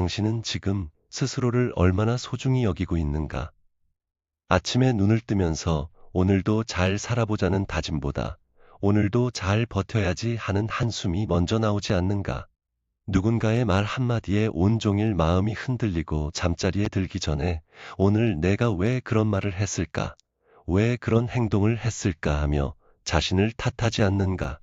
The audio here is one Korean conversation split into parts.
당신은 지금 스스로를 얼마나 소중히 여기고 있는가? 아침에 눈을 뜨면서 오늘도 잘 살아보자는 다짐보다 오늘도 잘 버텨야지 하는 한숨이 먼저 나오지 않는가? 누군가의 말 한마디에 온종일 마음이 흔들리고 잠자리에 들기 전에 오늘 내가 왜 그런 말을 했을까? 왜 그런 행동을 했을까 하며 자신을 탓하지 않는가?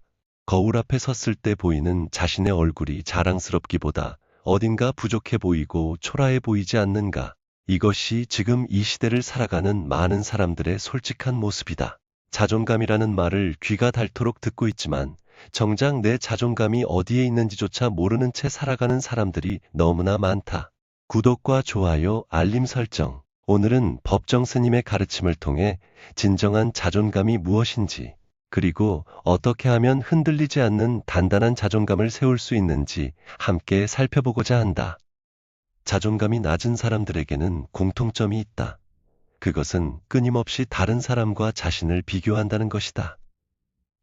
거울 앞에 섰을 때 보이는 자신의 얼굴이 자랑스럽기보다 어딘가 부족해 보이고 초라해 보이지 않는가? 이것이 지금 이 시대를 살아가는 많은 사람들의 솔직한 모습이다. 자존감이라는 말을 귀가 닳도록 듣고 있지만 정작 내 자존감이 어디에 있는지조차 모르는 채 살아가는 사람들이 너무나 많다. 구독과 좋아요, 알림 설정. 오늘은 법정 스님의 가르침을 통해 진정한 자존감이 무엇인지, 그리고 어떻게 하면 흔들리지 않는 단단한 자존감을 세울 수 있는지 함께 살펴보고자 한다. 자존감이 낮은 사람들에게는 공통점이 있다. 그것은 끊임없이 다른 사람과 자신을 비교한다는 것이다.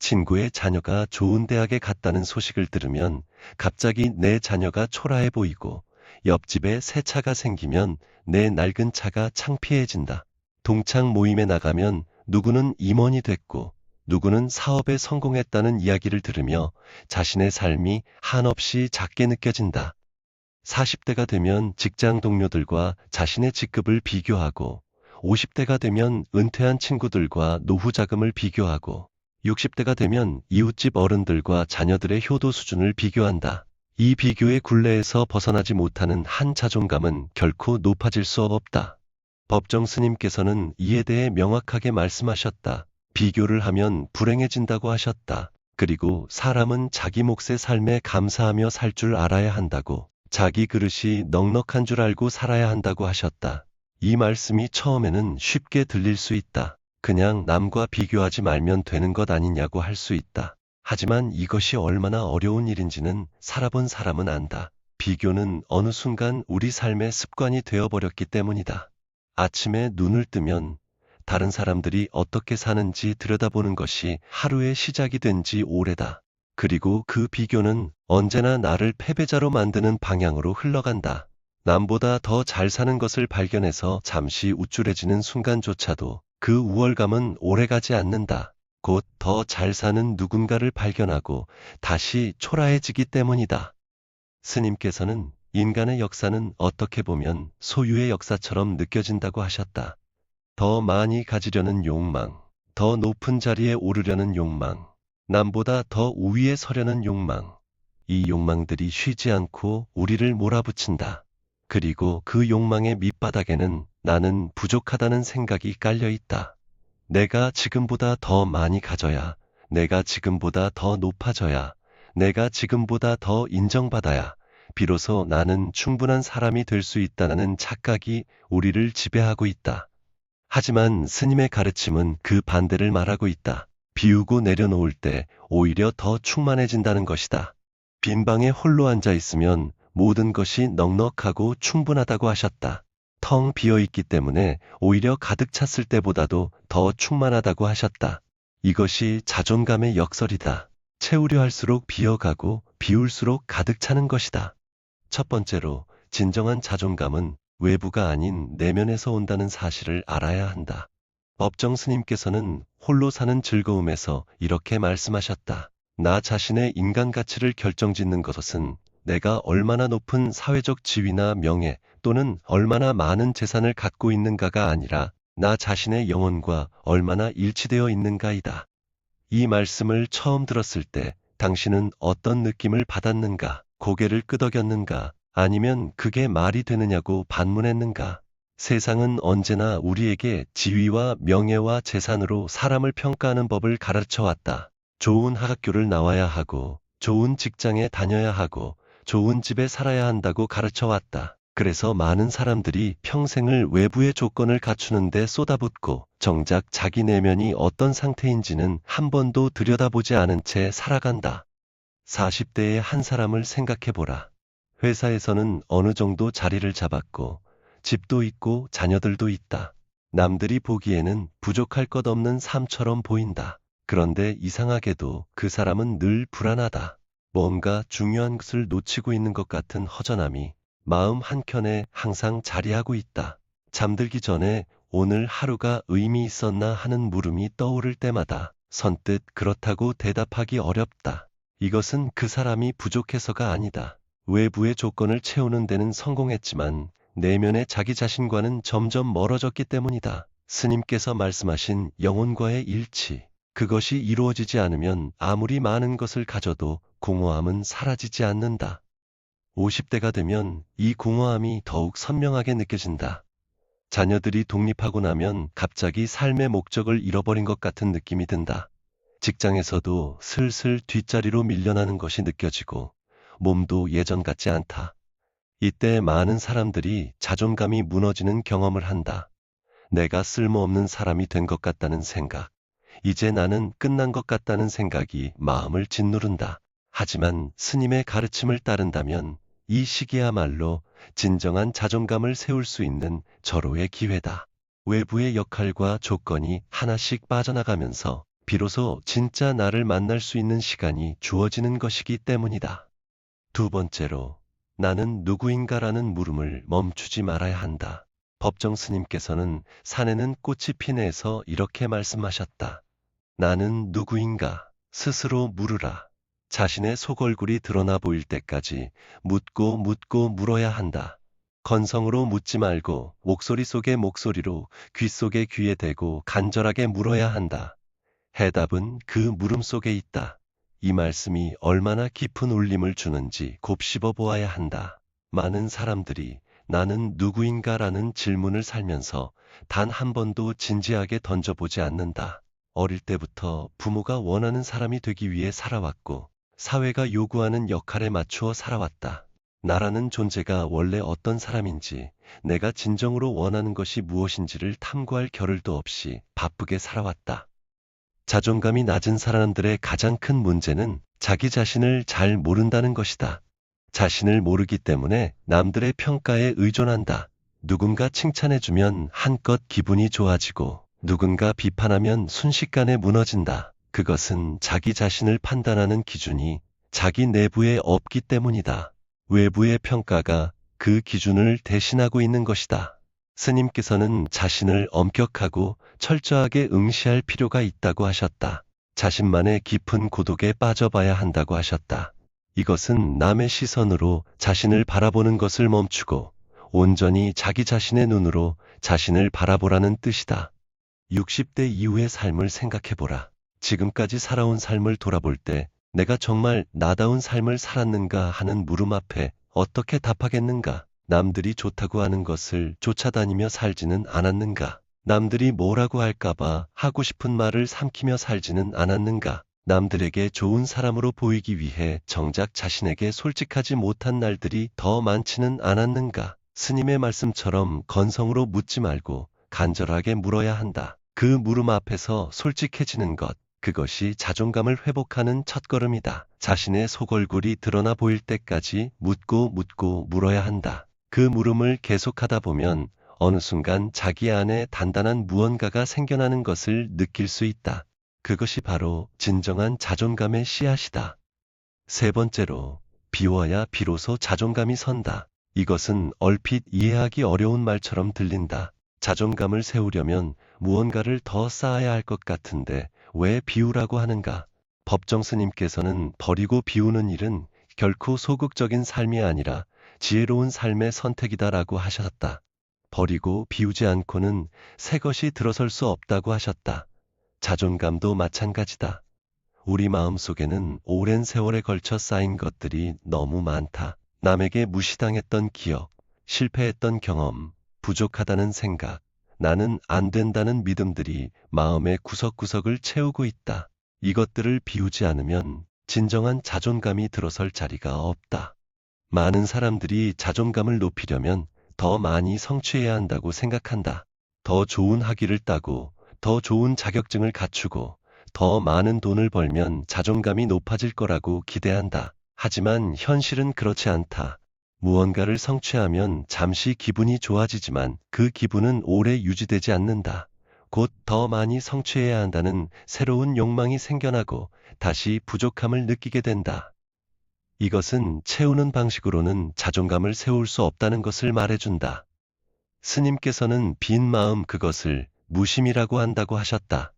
친구의 자녀가 좋은 대학에 갔다는 소식을 들으면 갑자기 내 자녀가 초라해 보이고, 옆집에 새 차가 생기면 내 낡은 차가 창피해진다. 동창 모임에 나가면 누구는 임원이 됐고 누구는 사업에 성공했다는 이야기를 들으며 자신의 삶이 한없이 작게 느껴진다. 40대가 되면 직장 동료들과 자신의 직급을 비교하고, 50대가 되면 은퇴한 친구들과 노후 자금을 비교하고, 60대가 되면 이웃집 어른들과 자녀들의 효도 수준을 비교한다. 이 비교의 굴레에서 벗어나지 못하는 한 자존감은 결코 높아질 수 없다. 법정 스님께서는 이에 대해 명확하게 말씀하셨다. 비교를 하면 불행해진다고 하셨다. 그리고 사람은 자기 몫의 삶에 감사하며 살 줄 알아야 한다고, 자기 그릇이 넉넉한 줄 알고 살아야 한다고 하셨다. 이 말씀이 처음에는 쉽게 들릴 수 있다. 그냥 남과 비교하지 말면 되는 것 아니냐고 할 수 있다. 하지만 이것이 얼마나 어려운 일인지는 살아본 사람은 안다. 비교는 어느 순간 우리 삶의 습관이 되어버렸기 때문이다. 아침에 눈을 뜨면 다른 사람들이 어떻게 사는지 들여다보는 것이 하루의 시작이 된 지 오래다. 그리고 그 비교는 언제나 나를 패배자로 만드는 방향으로 흘러간다. 남보다 더 잘 사는 것을 발견해서 잠시 우쭐해지는 순간조차도 그 우월감은 오래가지 않는다. 곧 더 잘 사는 누군가를 발견하고 다시 초라해지기 때문이다. 스님께서는 인간의 역사는 어떻게 보면 소유의 역사처럼 느껴진다고 하셨다. 더 많이 가지려는 욕망, 더 높은 자리에 오르려는 욕망, 남보다 더 우위에 서려는 욕망. 이 욕망들이 쉬지 않고 우리를 몰아붙인다. 그리고 그 욕망의 밑바닥에는 나는 부족하다는 생각이 깔려 있다. 내가 지금보다 더 많이 가져야, 내가 지금보다 더 높아져야, 내가 지금보다 더 인정받아야 비로소 나는 충분한 사람이 될 수 있다는 착각이 우리를 지배하고 있다. 하지만 스님의 가르침은 그 반대를 말하고 있다. 비우고 내려놓을 때 오히려 더 충만해진다는 것이다. 빈 방에 홀로 앉아 있으면 모든 것이 넉넉하고 충분하다고 하셨다. 텅 비어있기 때문에 오히려 가득 찼을 때보다도 더 충만하다고 하셨다. 이것이 자존감의 역설이다. 채우려 할수록 비어가고 비울수록 가득 차는 것이다. 첫 번째로, 진정한 자존감은 외부가 아닌 내면에서 온다는 사실을 알아야 한다. 법정 스님께서는 홀로 사는 즐거움에서 이렇게 말씀하셨다. 나 자신의 인간 가치를 결정짓는 것은 내가 얼마나 높은 사회적 지위나 명예 또는 얼마나 많은 재산을 갖고 있는가가 아니라 나 자신의 영혼과 얼마나 일치되어 있는가이다. 이 말씀을 처음 들었을 때 당신은 어떤 느낌을 받았는가? 고개를 끄덕였는가? 아니면 그게 말이 되느냐고 반문했는가? 세상은 언제나 우리에게 지위와 명예와 재산으로 사람을 평가하는 법을 가르쳐 왔다. 좋은 학교를 나와야 하고, 좋은 직장에 다녀야 하고, 좋은 집에 살아야 한다고 가르쳐 왔다. 그래서 많은 사람들이 평생을 외부의 조건을 갖추는데 쏟아붓고 정작 자기 내면이 어떤 상태인지는 한 번도 들여다보지 않은 채 살아간다. 40대의 한 사람을 생각해보라. 회사에서는 어느 정도 자리를 잡았고 집도 있고 자녀들도 있다. 남들이 보기에는 부족할 것 없는 삶처럼 보인다. 그런데 이상하게도 그 사람은 늘 불안하다. 뭔가 중요한 것을 놓치고 있는 것 같은 허전함이 마음 한켠에 항상 자리하고 있다. 잠들기 전에 오늘 하루가 의미 있었나 하는 물음이 떠오를 때마다 선뜻 그렇다고 대답하기 어렵다. 이것은 그 사람이 부족해서가 아니다. 외부의 조건을 채우는 데는 성공했지만 내면의 자기 자신과는 점점 멀어졌기 때문이다. 스님께서 말씀하신 영혼과의 일치. 그것이 이루어지지 않으면 아무리 많은 것을 가져도 공허함은 사라지지 않는다. 50대가 되면 이 공허함이 더욱 선명하게 느껴진다. 자녀들이 독립하고 나면 갑자기 삶의 목적을 잃어버린 것 같은 느낌이 든다. 직장에서도 슬슬 뒷자리로 밀려나는 것이 느껴지고 몸도 예전 같지 않다. 이때 많은 사람들이 자존감이 무너지는 경험을 한다. 내가 쓸모없는 사람이 된 것 같다는 생각. 이제 나는 끝난 것 같다는 생각이 마음을 짓누른다. 하지만 스님의 가르침을 따른다면 이 시기야말로 진정한 자존감을 세울 수 있는 절호의 기회다. 외부의 역할과 조건이 하나씩 빠져나가면서 비로소 진짜 나를 만날 수 있는 시간이 주어지는 것이기 때문이다. 두 번째로, 나는 누구인가라는 물음을 멈추지 말아야 한다. 법정 스님께서는 산에는 꽃이 피네에서 이렇게 말씀하셨다. 나는 누구인가? 스스로 물으라. 자신의 속얼굴이 드러나 보일 때까지 묻고 물어야 한다. 건성으로 묻지 말고 목소리 속의 목소리로 귀 속의 귀에 대고 간절하게 물어야 한다. 해답은 그 물음 속에 있다. 이 말씀이 얼마나 깊은 울림을 주는지 곱씹어 보아야 한다. 많은 사람들이 나는 누구인가라는 질문을 살면서 단 한 번도 진지하게 던져보지 않는다. 어릴 때부터 부모가 원하는 사람이 되기 위해 살아왔고 사회가 요구하는 역할에 맞추어 살아왔다. 나라는 존재가 원래 어떤 사람인지, 내가 진정으로 원하는 것이 무엇인지를 탐구할 겨를도 없이 바쁘게 살아왔다. 자존감이 낮은 사람들의 가장 큰 문제는 자기 자신을 잘 모른다는 것이다. 자신을 모르기 때문에 남들의 평가에 의존한다. 누군가 칭찬해주면 한껏 기분이 좋아지고 누군가 비판하면 순식간에 무너진다. 그것은 자기 자신을 판단하는 기준이 자기 내부에 없기 때문이다. 외부의 평가가 그 기준을 대신하고 있는 것이다. 스님께서는 자신을 엄격하고 철저하게 응시할 필요가 있다고 하셨다. 자신만의 깊은 고독에 빠져봐야 한다고 하셨다. 이것은 남의 시선으로 자신을 바라보는 것을 멈추고 온전히 자기 자신의 눈으로 자신을 바라보라는 뜻이다. 60대 이후의 삶을 생각해보라. 지금까지 살아온 삶을 돌아볼 때 내가 정말 나다운 삶을 살았는가 하는 물음 앞에 어떻게 답하겠는가? 남들이 좋다고 하는 것을 쫓아다니며 살지는 않았는가? 남들이 뭐라고 할까봐 하고 싶은 말을 삼키며 살지는 않았는가? 남들에게 좋은 사람으로 보이기 위해 정작 자신에게 솔직하지 못한 날들이 더 많지는 않았는가? 스님의 말씀처럼 건성으로 묻지 말고 간절하게 물어야 한다. 그 물음 앞에서 솔직해지는 것, 그것이 자존감을 회복하는 첫걸음이다. 자신의 속얼굴이 드러나 보일 때까지 묻고 물어야 한다. 그 물음을 계속하다 보면 어느 순간 자기 안에 단단한 무언가가 생겨나는 것을 느낄 수 있다. 그것이 바로 진정한 자존감의 씨앗이다. 세 번째로, 비워야 비로소 자존감이 선다. 이것은 얼핏 이해하기 어려운 말처럼 들린다. 자존감을 세우려면 무언가를 더 쌓아야 할 것 같은데 왜 비우라고 하는가? 법정 스님께서는 버리고 비우는 일은 결코 소극적인 삶이 아니라 지혜로운 삶의 선택이다라고 하셨다. 버리고 비우지 않고는 새 것이 들어설 수 없다고 하셨다. 자존감도 마찬가지다. 우리 마음속에는 오랜 세월에 걸쳐 쌓인 것들이 너무 많다. 남에게 무시당했던 기억, 실패했던 경험, 부족하다는 생각, 나는 안 된다는 믿음들이 마음의 구석구석을 채우고 있다. 이것들을 비우지 않으면 진정한 자존감이 들어설 자리가 없다. 많은 사람들이 자존감을 높이려면 더 많이 성취해야 한다고 생각한다. 더 좋은 학위를 따고, 더 좋은 자격증을 갖추고, 더 많은 돈을 벌면 자존감이 높아질 거라고 기대한다. 하지만 현실은 그렇지 않다. 무언가를 성취하면 잠시 기분이 좋아지지만 그 기분은 오래 유지되지 않는다. 곧 더 많이 성취해야 한다는 새로운 욕망이 생겨나고 다시 부족함을 느끼게 된다. 이것은 채우는 방식으로는 자존감을 세울 수 없다는 것을 말해준다. 스님께서는 빈 마음 그것을 무심이라고 한다고 하셨다.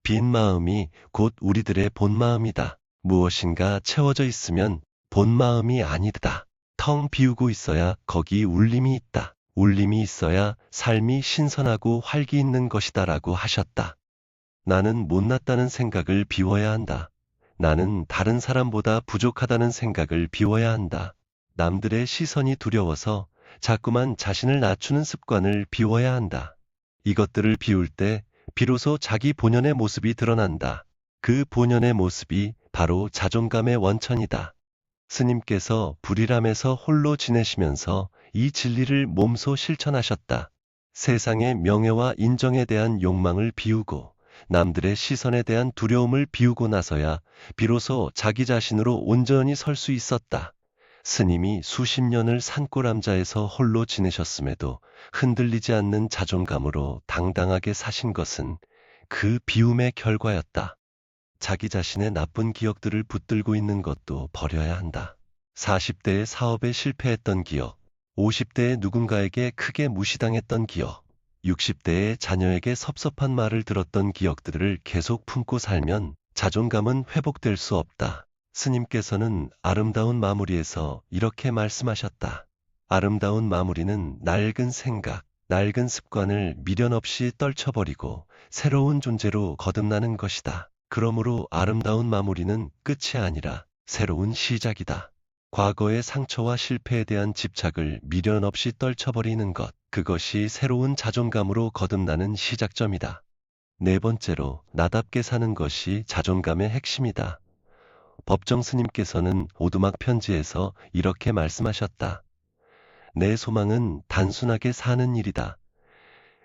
빈 마음이 곧 우리들의 본 마음이다. 무엇인가 채워져 있으면 본 마음이 아니다. 텅 비우고 있어야 거기 울림이 있다. 울림이 있어야 삶이 신선하고 활기 있는 것이다라고 하셨다. 나는 못났다는 생각을 비워야 한다. 나는 다른 사람보다 부족하다는 생각을 비워야 한다. 남들의 시선이 두려워서 자꾸만 자신을 낮추는 습관을 비워야 한다. 이것들을 비울 때 비로소 자기 본연의 모습이 드러난다. 그 본연의 모습이 바로 자존감의 원천이다. 스님께서 불이람에서 홀로 지내시면서 이 진리를 몸소 실천하셨다. 세상의 명예와 인정에 대한 욕망을 비우고 남들의 시선에 대한 두려움을 비우고 나서야 비로소 자기 자신으로 온전히 설 수 있었다. 스님이 수십 년을 산골암자에서 홀로 지내셨음에도 흔들리지 않는 자존감으로 당당하게 사신 것은 그 비움의 결과였다. 자기 자신의 나쁜 기억들을 붙들고 있는 것도 버려야 한다. 40대의 사업에 실패했던 기억, 50대에 누군가에게 크게 무시당했던 기억, 60대의 자녀에게 섭섭한 말을 들었던 기억들을 계속 품고 살면 자존감은 회복될 수 없다. 스님께서는 아름다운 마무리에서 이렇게 말씀하셨다. 아름다운 마무리는 낡은 생각, 낡은 습관을 미련 없이 떨쳐버리고 새로운 존재로 거듭나는 것이다. 그러므로 아름다운 마무리는 끝이 아니라 새로운 시작이다. 과거의 상처와 실패에 대한 집착을 미련 없이 떨쳐버리는 것, 그것이 새로운 자존감으로 거듭나는 시작점이다. 네 번째로, 나답게 사는 것이 자존감의 핵심이다. 법정 스님께서는 오두막 편지에서 이렇게 말씀하셨다. 내 소망은 단순하게 사는 일이다.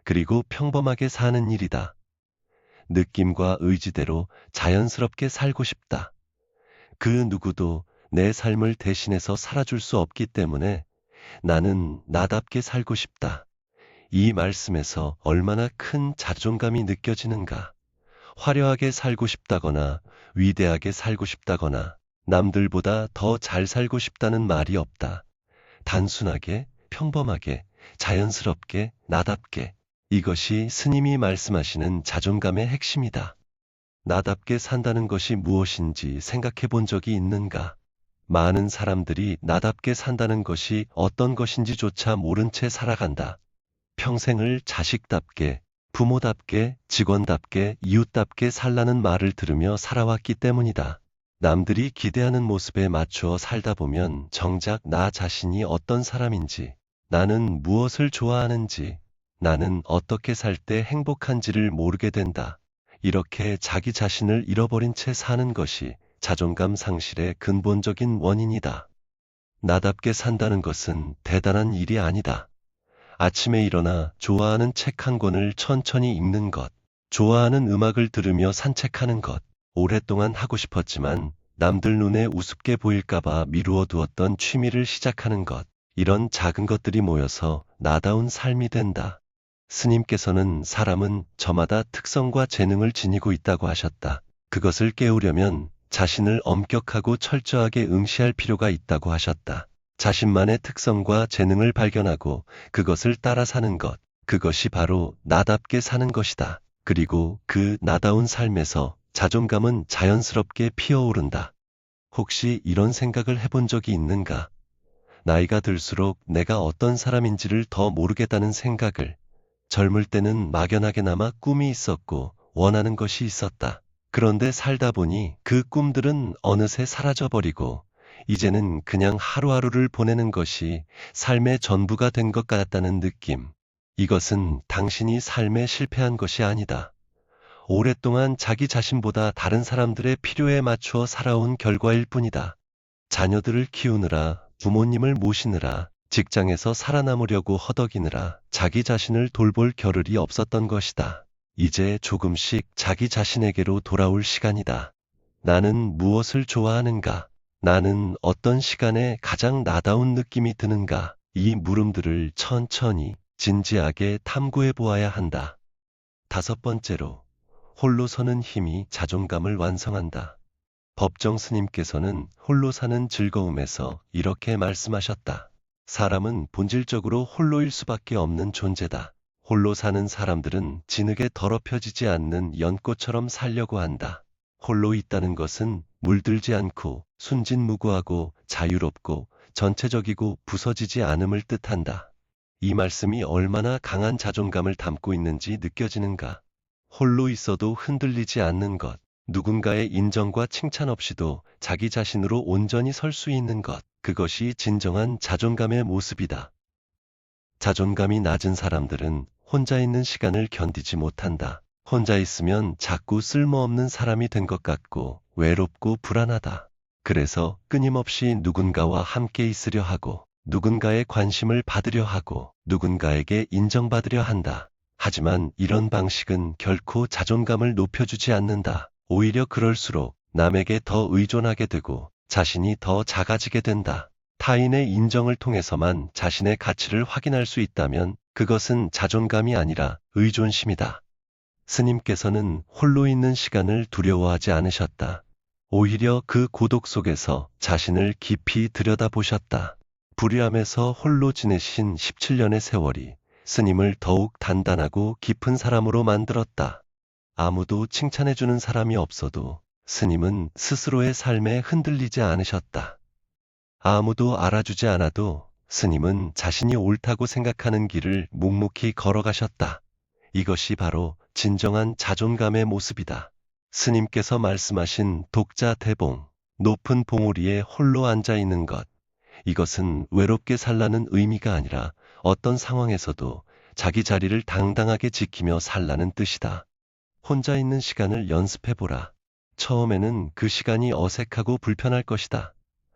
그리고 평범하게 사는 일이다. 느낌과 의지대로 자연스럽게 살고 싶다. 그 누구도 내 삶을 대신해서 살아줄 수 없기 때문에 나는 나답게 살고 싶다. 이 말씀에서 얼마나 큰 자존감이 느껴지는가. 화려하게 살고 싶다거나 위대하게 살고 싶다거나 남들보다 더 잘 살고 싶다는 말이 없다. 단순하게, 평범하게, 자연스럽게, 나답게. 이것이 스님이 말씀하시는 자존감의 핵심이다. 나답게 산다는 것이 무엇인지 생각해 본 적이 있는가? 많은 사람들이 나답게 산다는 것이 어떤 것인지조차 모른 채 살아간다. 평생을 자식답게, 부모답게, 직원답게, 이웃답게 살라는 말을 들으며 살아왔기 때문이다. 남들이 기대하는 모습에 맞추어 살다 보면 정작 나 자신이 어떤 사람인지, 나는 무엇을 좋아하는지, 나는 어떻게 살 때 행복한지를 모르게 된다. 이렇게 자기 자신을 잃어버린 채 사는 것이 자존감 상실의 근본적인 원인이다. 나답게 산다는 것은 대단한 일이 아니다. 아침에 일어나 좋아하는 책 한 권을 천천히 읽는 것, 좋아하는 음악을 들으며 산책하는 것, 오랫동안 하고 싶었지만 남들 눈에 우습게 보일까봐 미루어 두었던 취미를 시작하는 것, 이런 작은 것들이 모여서 나다운 삶이 된다. 스님께서는 사람은 저마다 특성과 재능을 지니고 있다고 하셨다. 그것을 깨우려면 자신을 엄격하고 철저하게 응시할 필요가 있다고 하셨다. 자신만의 특성과 재능을 발견하고 그것을 따라 사는 것, 그것이 바로 나답게 사는 것이다. 그리고 그 나다운 삶에서 자존감은 자연스럽게 피어오른다. 혹시 이런 생각을 해본 적이 있는가? 나이가 들수록 내가 어떤 사람인지를 더 모르겠다는 생각을. 젊을 때는 막연하게나마 꿈이 있었고 원하는 것이 있었다. 그런데 살다 보니 그 꿈들은 어느새 사라져버리고 이제는 그냥 하루하루를 보내는 것이 삶의 전부가 된 것 같다는 느낌. 이것은 당신이 삶에 실패한 것이 아니다. 오랫동안 자기 자신보다 다른 사람들의 필요에 맞추어 살아온 결과일 뿐이다. 자녀들을 키우느라, 부모님을 모시느라, 직장에서 살아남으려고 허덕이느라 자기 자신을 돌볼 겨를이 없었던 것이다. 이제 조금씩 자기 자신에게로 돌아올 시간이다. 나는 무엇을 좋아하는가? 나는 어떤 시간에 가장 나다운 느낌이 드는가? 이 물음들을 천천히, 진지하게 탐구해 보아야 한다. 다섯 번째로, 홀로 서는 힘이 자존감을 완성한다. 법정 스님께서는 홀로 사는 즐거움에서 이렇게 말씀하셨다. 사람은 본질적으로 홀로일 수밖에 없는 존재다. 홀로 사는 사람들은 진흙에 더럽혀지지 않는 연꽃처럼 살려고 한다. 홀로 있다는 것은 물들지 않고 순진무구하고 자유롭고 전체적이고 부서지지 않음을 뜻한다. 이 말씀이 얼마나 강한 자존감을 담고 있는지 느껴지는가. 홀로 있어도 흔들리지 않는 것, 누군가의 인정과 칭찬 없이도 자기 자신으로 온전히 설 수 있는 것, 그것이 진정한 자존감의 모습이다. 자존감이 낮은 사람들은 혼자 있는 시간을 견디지 못한다. 혼자 있으면 자꾸 쓸모없는 사람이 된 것 같고 외롭고 불안하다. 그래서 끊임없이 누군가와 함께 있으려 하고 누군가의 관심을 받으려 하고 누군가에게 인정받으려 한다. 하지만 이런 방식은 결코 자존감을 높여주지 않는다. 오히려 그럴수록 남에게 더 의존하게 되고 자신이 더 작아지게 된다. 타인의 인정을 통해서만 자신의 가치를 확인할 수 있다면 그것은 자존감이 아니라 의존심이다. 스님께서는 홀로 있는 시간을 두려워하지 않으셨다. 오히려 그 고독 속에서 자신을 깊이 들여다보셨다. 불의함에서 홀로 지내신 17년의 세월이 스님을 더욱 단단하고 깊은 사람으로 만들었다. 아무도 칭찬해주는 사람이 없어도 스님은 스스로의 삶에 흔들리지 않으셨다. 아무도 알아주지 않아도 스님은 자신이 옳다고 생각하는 길을 묵묵히 걸어가셨다. 이것이 바로 진정한 자존감의 모습이다. 스님께서 말씀하신 독자 대봉, 높은 봉우리에 홀로 앉아 있는 것, 이것은 외롭게 살라는 의미가 아니라 어떤 상황에서도 자기 자리를 당당하게 지키며 살라는 뜻이다. 혼자 있는 시간을 연습해보라. 처음에는 그 시간이 어색하고 불편할 것이다.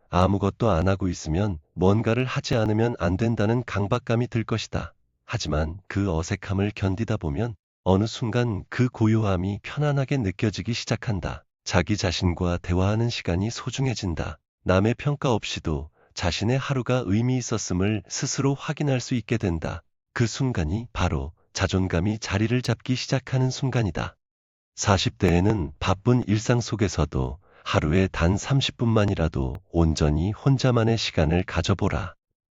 아무것도 안 하고 있으면 뭔가를 하지 않으면 안 된다는 강박감이 들 것이다. 하지만 그 어색함을 견디다 보면 어느 순간 그 고요함이 편안하게 느껴지기 시작한다. 자기 자신과 대화하는 시간이 소중해진다. 남의 평가 없이도 자신의 하루가 의미 있었음을 스스로 확인할 수 있게 된다. 그 순간이 바로 자존감이 자리를 잡기 시작하는 순간이다. 40대에는 바쁜 일상 속에서도 하루에 단 30분만이라도 온전히 혼자만의 시간을 가져보라.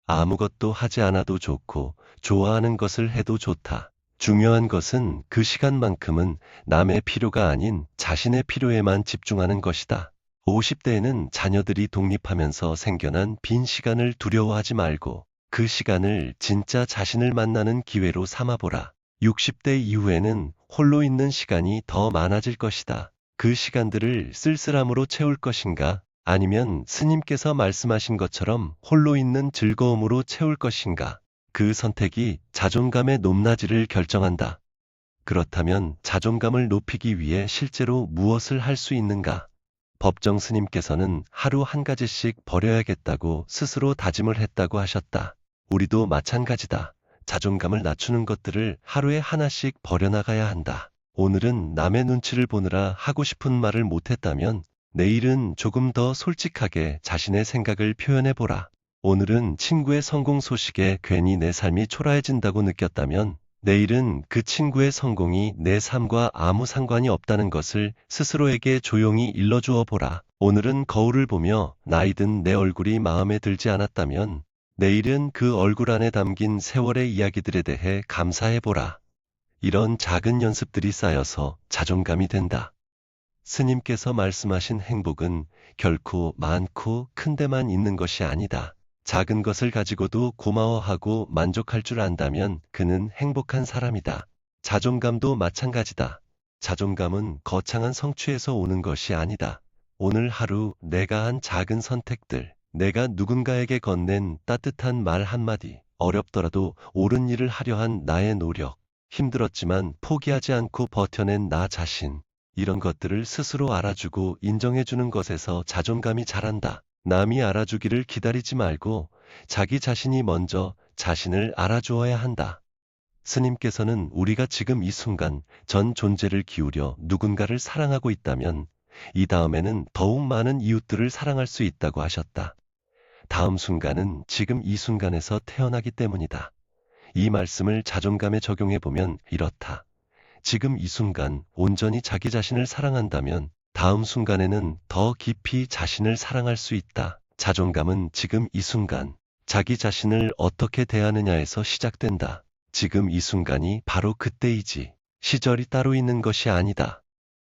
아무것도 하지 않아도 좋고 좋아하는 것을 해도 좋다. 중요한 것은 그 시간만큼은 남의 필요가 아닌 자신의 필요에만 집중하는 것이다. 50대에는 자녀들이 독립하면서 생겨난 빈 시간을 두려워하지 말고 그 시간을 진짜 자신을 만나는 기회로 삼아보라. 60대 이후에는 홀로 있는 시간이 더 많아질 것이다. 그 시간들을 쓸쓸함으로 채울 것인가? 아니면 스님께서 말씀하신 것처럼 홀로 있는 즐거움으로 채울 것인가? 그 선택이 자존감의 높낮이를 결정한다. 그렇다면 자존감을 높이기 위해 실제로 무엇을 할 수 있는가? 법정 스님께서는 하루 한 가지씩 버려야겠다고 스스로 다짐을 했다고 하셨다. 우리도 마찬가지다. 자존감을 낮추는 것들을 하루에 하나씩 버려나가야 한다. 오늘은 남의 눈치를 보느라 하고 싶은 말을 못했다면 내일은 조금 더 솔직하게 자신의 생각을 표현해보라. 오늘은 친구의 성공 소식에 괜히 내 삶이 초라해진다고 느꼈다면 내일은 그 친구의 성공이 내 삶과 아무 상관이 없다는 것을 스스로에게 조용히 일러주어 보라. 오늘은 거울을 보며 나이 든 내 얼굴이 마음에 들지 않았다면 내일은 그 얼굴 안에 담긴 세월의 이야기들에 대해 감사해보라. 이런 작은 연습들이 쌓여서 자존감이 된다. 스님께서 말씀하신 행복은 결코 많고 큰 데만 있는 것이 아니다. 작은 것을 가지고도 고마워하고 만족할 줄 안다면 그는 행복한 사람이다. 자존감도 마찬가지다. 자존감은 거창한 성취에서 오는 것이 아니다. 오늘 하루 내가 한 작은 선택들, 내가 누군가에게 건넨 따뜻한 말 한마디, 어렵더라도 옳은 일을 하려 한 나의 노력, 힘들었지만 포기하지 않고 버텨낸 나 자신, 이런 것들을 스스로 알아주고 인정해주는 것에서 자존감이 자란다. 남이 알아주기를 기다리지 말고 자기 자신이 먼저 자신을 알아주어야 한다. 스님께서는 우리가 지금 이 순간 전 존재를 기울여 누군가를 사랑하고 있다면 이 다음에는 더욱 많은 이웃들을 사랑할 수 있다고 하셨다. 다음 순간은 지금 이 순간에서 태어나기 때문이다. 이 말씀을 자존감에 적용해보면 이렇다. 지금 이 순간 온전히 자기 자신을 사랑한다면 다음 순간에는 더 깊이 자신을 사랑할 수 있다. 자존감은 지금 이 순간, 자기 자신을 어떻게 대하느냐에서 시작된다. 지금 이 순간이 바로 그때이지. 시절이 따로 있는 것이 아니다.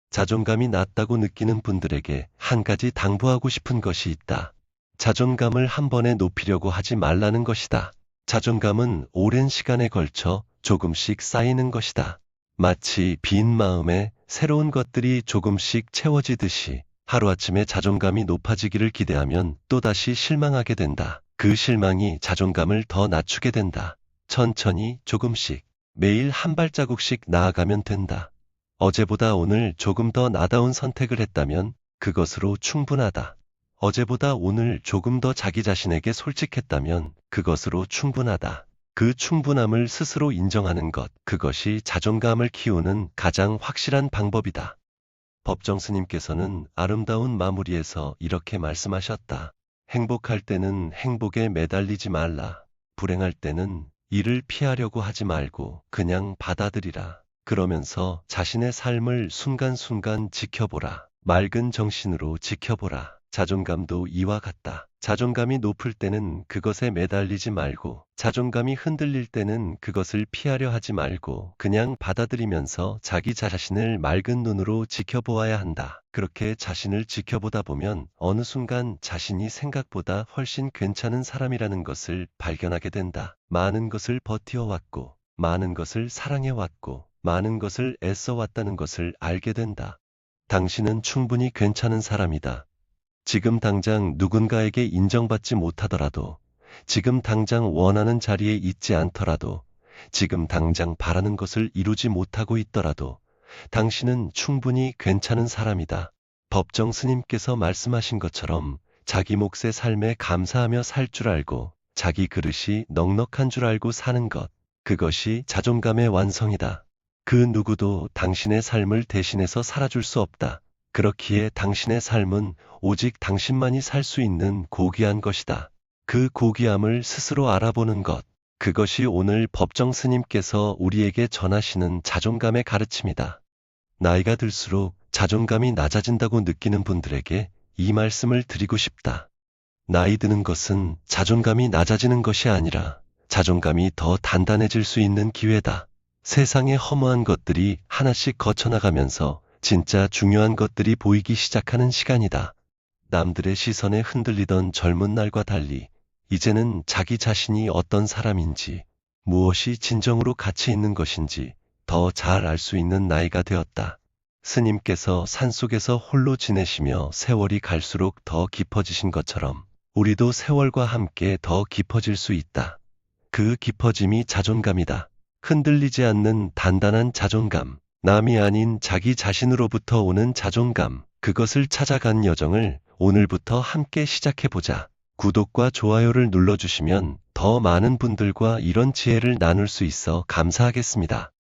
자존감이 낮다고 느끼는 분들에게 한 가지 당부하고 싶은 것이 있다. 자존감을 한 번에 높이려고 하지 말라는 것이다. 자존감은 오랜 시간에 걸쳐 조금씩 쌓이는 것이다. 마치 빈 마음에 새로운 것들이 조금씩 채워지듯이 하루아침에 자존감이 높아지기를 기대하면 또다시 실망하게 된다. 그 실망이 자존감을 더 낮추게 된다. 천천히 조금씩 매일 한 발자국씩 나아가면 된다. 어제보다 오늘 조금 더 나다운 선택을 했다면 그것으로 충분하다. 어제보다 오늘 조금 더 자기 자신에게 솔직했다면 그것으로 충분하다. 그 충분함을 스스로 인정하는 것, 그것이 자존감을 키우는 가장 확실한 방법이다. 법정 스님께서는 아름다운 마무리에서 이렇게 말씀하셨다. 행복할 때는 행복에 매달리지 말라. 불행할 때는 이를 피하려고 하지 말고 그냥 받아들이라. 그러면서 자신의 삶을 순간순간 지켜보라. 맑은 정신으로 지켜보라. 자존감도 이와 같다. 자존감이 높을 때는 그것에 매달리지 말고, 자존감이 흔들릴 때는 그것을 피하려 하지 말고 그냥 받아들이면서 자기 자신을 맑은 눈으로 지켜보아야 한다. 그렇게 자신을 지켜보다 보면 어느 순간 자신이 생각보다 훨씬 괜찮은 사람이라는 것을 발견하게 된다. 많은 것을 버티어왔고, 많은 것을 사랑해왔고, 많은 것을 애써왔다는 것을 알게 된다. 당신은 충분히 괜찮은 사람이다. 지금 당장 누군가에게 인정받지 못하더라도, 지금 당장 원하는 자리에 있지 않더라도, 지금 당장 바라는 것을 이루지 못하고 있더라도 당신은 충분히 괜찮은 사람이다. 법정 스님께서 말씀하신 것처럼 자기 몫의 삶에 감사하며 살 줄 알고 자기 그릇이 넉넉한 줄 알고 사는 것, 그것이 자존감의 완성이다. 그 누구도 당신의 삶을 대신해서 살아줄 수 없다. 그렇기에 당신의 삶은 오직 당신만이 살 수 있는 고귀한 것이다. 그 고귀함을 스스로 알아보는 것, 그것이 오늘 법정 스님께서 우리에게 전하시는 자존감의 가르침이다. 나이가 들수록 자존감이 낮아진다고 느끼는 분들에게 이 말씀을 드리고 싶다. 나이 드는 것은 자존감이 낮아지는 것이 아니라 자존감이 더 단단해질 수 있는 기회다. 세상의 허무한 것들이 하나씩 거쳐나가면서 진짜 중요한 것들이 보이기 시작하는 시간이다. 남들의 시선에 흔들리던 젊은 날과 달리 이제는 자기 자신이 어떤 사람인지, 무엇이 진정으로 가치 있는 것인지 더 잘 알 수 있는 나이가 되었다. 스님께서 산속에서 홀로 지내시며 세월이 갈수록 더 깊어지신 것처럼 우리도 세월과 함께 더 깊어질 수 있다. 그 깊어짐이 자존감이다. 흔들리지 않는 단단한 자존감, 남이 아닌 자기 자신으로부터 오는 자존감, 그것을 찾아간 여정을 오늘부터 함께 시작해보자. 구독과 좋아요를 눌러주시면 더 많은 분들과 이런 지혜를 나눌 수 있어 감사하겠습니다.